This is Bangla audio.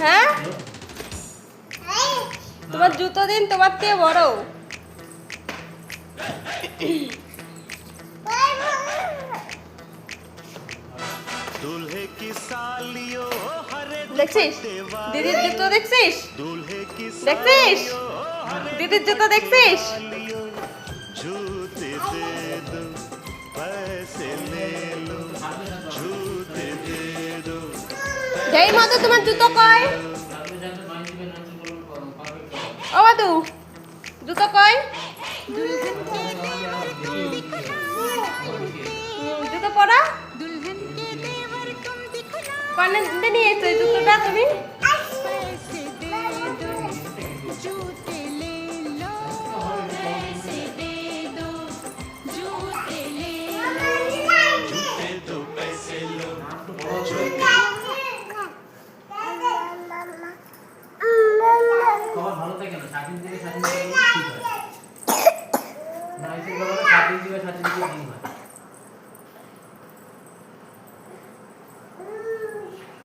হ্যাঁ তোমার জুতো দিন তোমার থেকে বড়। দেখছিস দিদির জুতো দেখছিস দেখছিস দিদির জুতো দেখছিস। যেই মতো তোমার জুতো কয় ও মাদু জুতো কয় জুতো পরা কনে নিয়ে এসো এই জুতোটা তুমি। ভালো থাকে না স্বাধীন থেকে স্বাধীন ঠিক হয়।